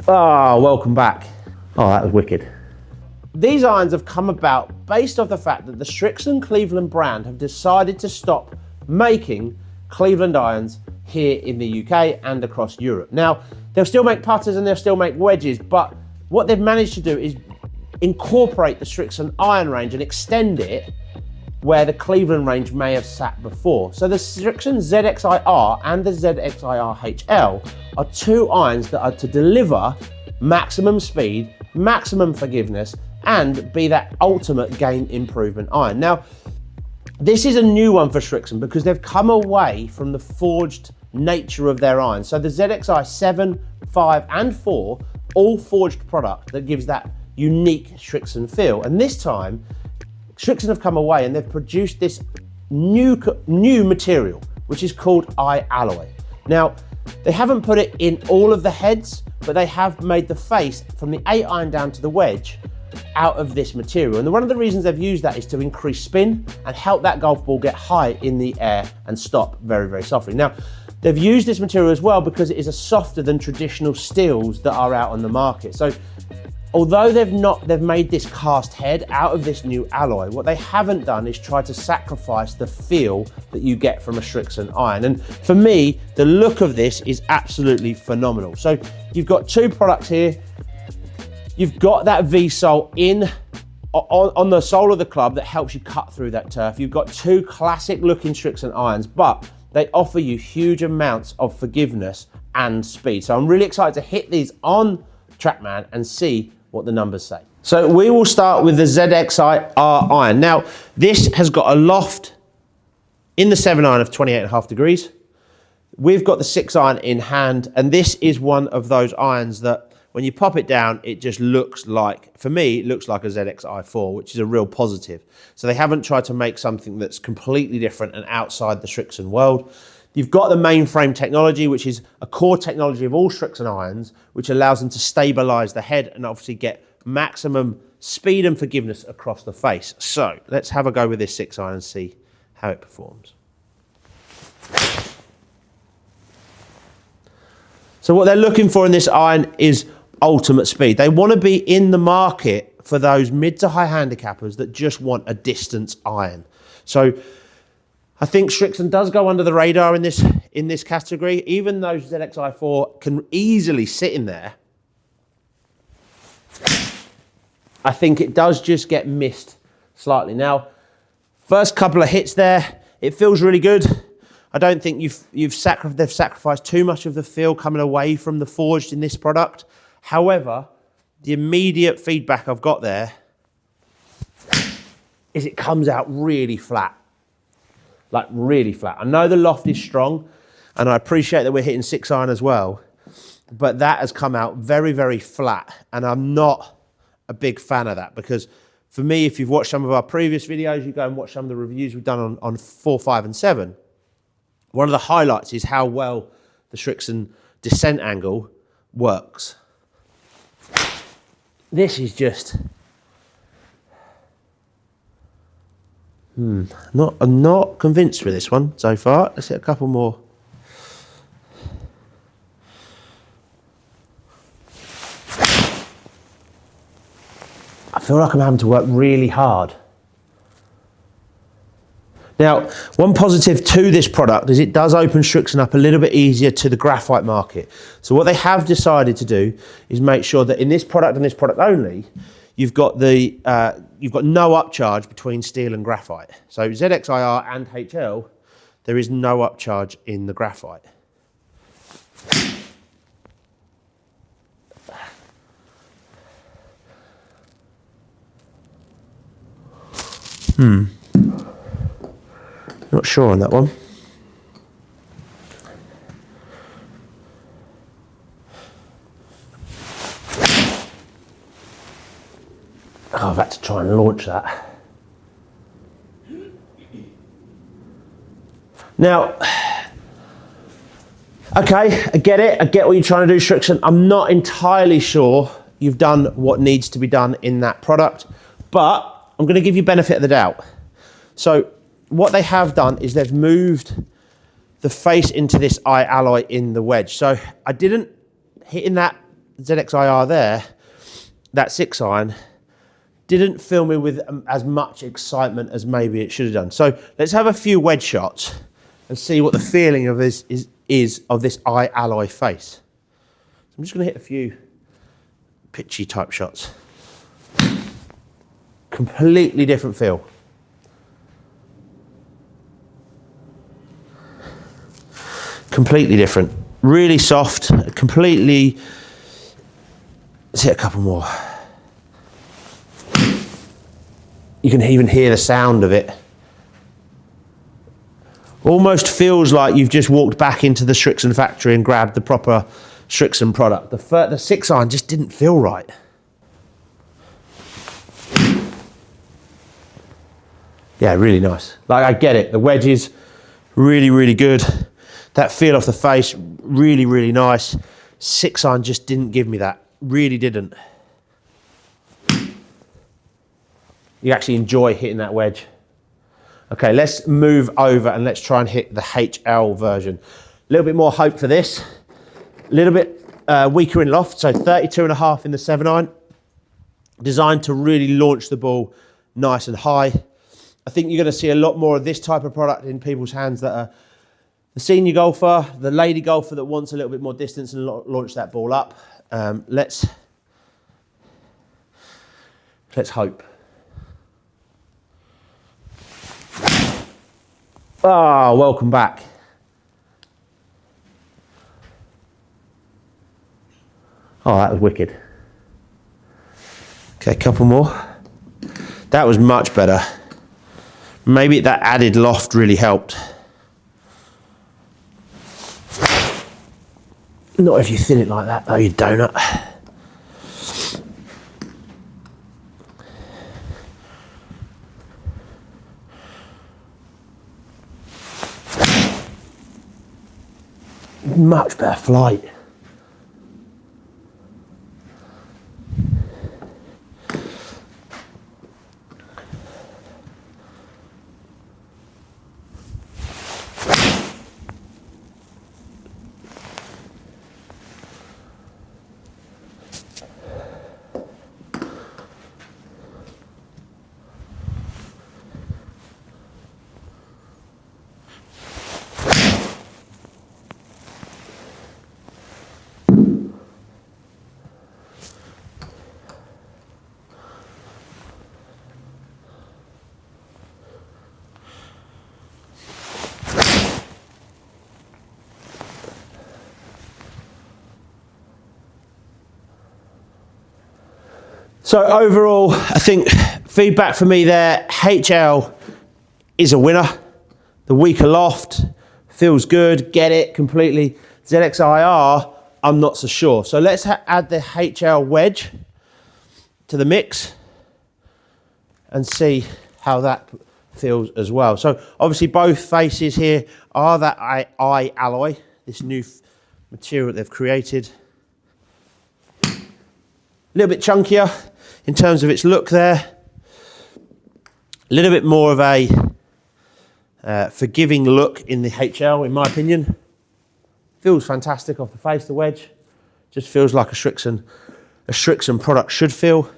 Welcome back. Oh, that was wicked. These irons have come about based off the fact that the Srixon Cleveland brand have decided to stop making Cleveland irons here in the UK and across Europe. Now, they'll still make putters and they'll still make wedges, but what they've managed to do is incorporate the Srixon iron range and extend it where the Cleveland range may have sat before. So the Srixon ZXiR and the ZXiR HL are two irons that are to deliver maximum speed, maximum forgiveness, and be that ultimate game improvement iron. Now, this is a new one for Srixon because they've come away from the forged nature of their irons. So the ZXiR 7, 5, and 4, all forged product that gives that unique Srixon feel. And this time, Srixon have come away and they've produced this new material, which is called iAlloy. Now, they haven't put it in all of the heads, but they have made the face from the 8 iron down to the wedge out of this material. And one of the reasons they've used that is to increase spin and help that golf ball get high in the air and stop very, very softly. Now, they've used this material as well because it is a softer than traditional steels that are out on the market. So although they've made this cast head out of this new alloy, what they haven't done is try to sacrifice the feel that you get from a Srixon iron. And for me, the look of this is absolutely phenomenal. So you've got two products here. You've got that V-sole on the sole of the club that helps you cut through that turf. You've got two classic looking Srixon irons, but they offer you huge amounts of forgiveness and speed. So I'm really excited to hit these on TrackMan and see what the numbers say. So we will start with the ZXiR iron. Now, this has got a loft in the 7 iron of 28.5 degrees. We've got the 6 iron in hand, and this is one of those irons that when you pop it down, it just looks like, for me, it looks like a ZXi4, which is a real positive. So they haven't tried to make something that's completely different and outside the Srixon world. You've got the mainframe technology, which is a core technology of all Srixon irons, which allows them to stabilize the head and obviously get maximum speed and forgiveness across the face. So let's have a go with this 6 iron and see how it performs. So what they're looking for in this iron is ultimate speed. They want to be in the market for those mid to high handicappers that just want a distance iron. So I think Srixon does go under the radar in this category, even though ZXi4 can easily sit in there. I think it does just get missed slightly. Now, first couple of hits there, it feels really good. I don't think they've sacrificed too much of the feel coming away from the forged in this product. However, the immediate feedback I've got there is it comes out really flat. Like really flat. I know the loft is strong and I appreciate that we're hitting 6 iron as well, but that has come out very, very flat. And I'm not a big fan of that because for me, if you've watched some of our previous videos, you go and watch some of the reviews we've done on 4, 5 and 7. One of the highlights is how well the Srixon descent angle works. This is just, I'm not convinced with this one so far. Let's hit a couple more. I feel like I'm having to work really hard. Now, one positive to this product is it does open Srixon up a little bit easier to the graphite market. So what they have decided to do is make sure that in this product and this product only, you've got no upcharge between steel and graphite. So ZXiR and HL, there is no upcharge in the graphite. Not sure on that one. Oh, I've had to try and launch that. Now, okay, I get it. I get what you're trying to do, Srixon. I'm not entirely sure you've done what needs to be done in that product, but I'm going to give you benefit of the doubt. So what they have done is they've moved the face into this iAlloy in the wedge. So I didn't, hitting that ZXiR there, that 6 iron, didn't fill me with as much excitement as maybe it should have done. So let's have a few wedge shots and see what the feeling of this is of this iAlloy face. So I'm just going to hit a few pitchy type shots. Completely different feel. Completely different. Really soft, completely. Let's hit a couple more. You can even hear the sound of it. Almost feels like you've just walked back into the Srixon factory and grabbed the proper Srixon product. The 6 iron just didn't feel right. Yeah, really nice. Like, I get it. The wedge is really, really good. That feel off the face, really, really nice. 6 iron just didn't give me that. Really didn't. You actually enjoy hitting that wedge. Okay, let's move over and let's try and hit the HL version. A little bit more hope for this. A little bit weaker in loft, so 32.5 in the 7 iron. Designed to really launch the ball nice and high. I think you're going to see a lot more of this type of product in people's hands that are the senior golfer, the lady golfer that wants a little bit more distance and launch that ball up. Let's hope. Ah, welcome back. Oh, that was wicked. Okay, a couple more. That was much better. Maybe that added loft really helped. Not if you thin it like that, though, you donut. Much better flight. So overall, I think feedback for me there, HL is a winner. The weaker loft feels good, get it completely. ZXiR, I'm not so sure. So let's add the HL wedge to the mix and see how that feels as well. So obviously both faces here are that iAlloy, this new material that they've created. A little bit chunkier in terms of its look there. A little bit more of a forgiving look in the HL, in my opinion. Feels fantastic off the face, the wedge. Just feels like a Srixon product should feel.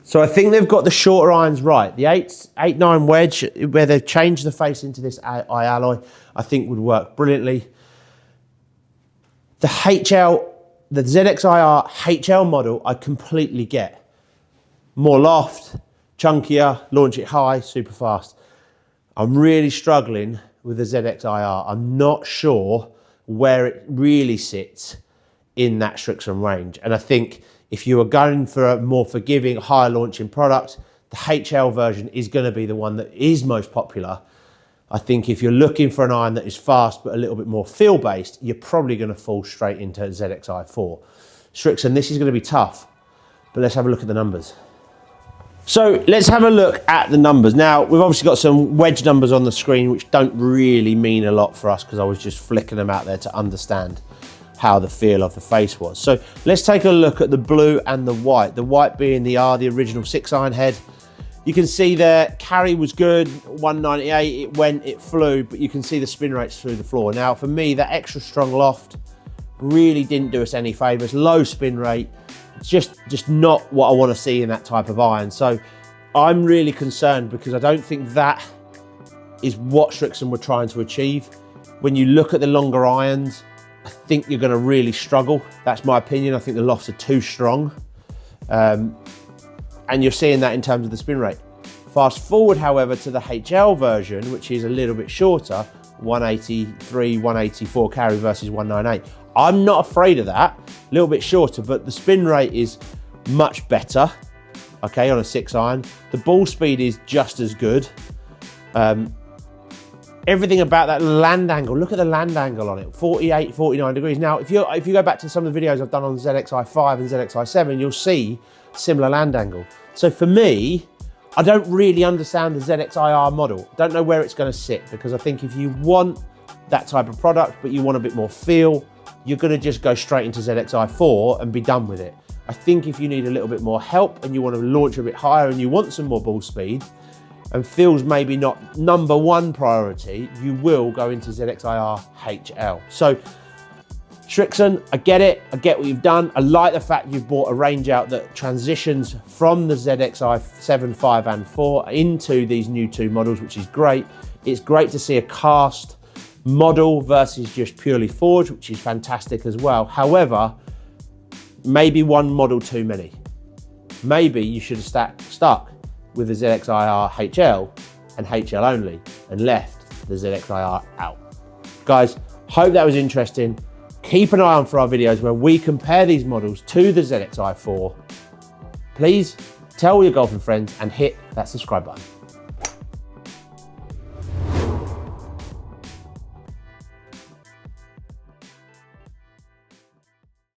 So I think they've got the shorter irons right. The 8.9 wedge, where they've changed the face into this iAlloy, I think would work brilliantly. The HL, the ZXiR HL model, I completely get. More loft, chunkier, launch it high, super fast. I'm really struggling with the ZXiR. I'm not sure where it really sits in that Srixon range. And I think if you are going for a more forgiving, higher launching product, the HL version is going to be the one that is most popular. I think if you're looking for an iron that is fast but a little bit more feel-based, you're probably going to fall straight into ZXi4. Srixon, this is going to be tough, but let's have a look at the numbers. So let's have a look at the numbers. Now, we've obviously got some wedge numbers on the screen, which don't really mean a lot for us because I was just flicking them out there to understand how the feel of the face was. So let's take a look at the blue and the white. The white being the original 6 iron head. You can see the carry was good, 198, it went, it flew, but you can see the spin rates through the floor. Now for me, that extra strong loft really didn't do us any favors. Low spin rate, it's just not what I want to see in that type of iron. So I'm really concerned because I don't think that is what Srixon were trying to achieve. When you look at the longer irons, I think you're going to really struggle. That's my opinion. I think the lofts are too strong. And you're seeing that in terms of the spin rate. Fast forward, however, to the HL version, which is a little bit shorter, 183, 184 carry versus 198. I'm not afraid of that, a little bit shorter, but the spin rate is much better, okay, on a 6 iron. The ball speed is just as good. Everything about that land angle, look at the land angle on it, 48, 49 degrees. Now, if you go back to some of the videos I've done on ZXiR and ZXiR, you'll see similar land angle. So for me, I don't really understand the ZXiR model. Don't know where it's going to sit, because I think if you want that type of product, but you want a bit more feel, you're going to just go straight into ZXiR and be done with it. I think if you need a little bit more help and you want to launch a bit higher and you want some more ball speed, and feels maybe not #1 priority, you will go into ZXiR HL. So Srixon, I get it, I get what you've done. I like the fact you've brought a range out that transitions from the ZXiR 7, 5 and 4 into these new 2 models, which is great. It's great to see a cast model versus just purely forged, which is fantastic as well. However, maybe one model too many. Maybe you should have stuck with the ZXiR HL and HL only and left the ZXiR out. Guys, hope that was interesting. Keep an eye on for our videos where we compare these models to the ZXiR 4. Please tell all your golfing friends and hit that subscribe button.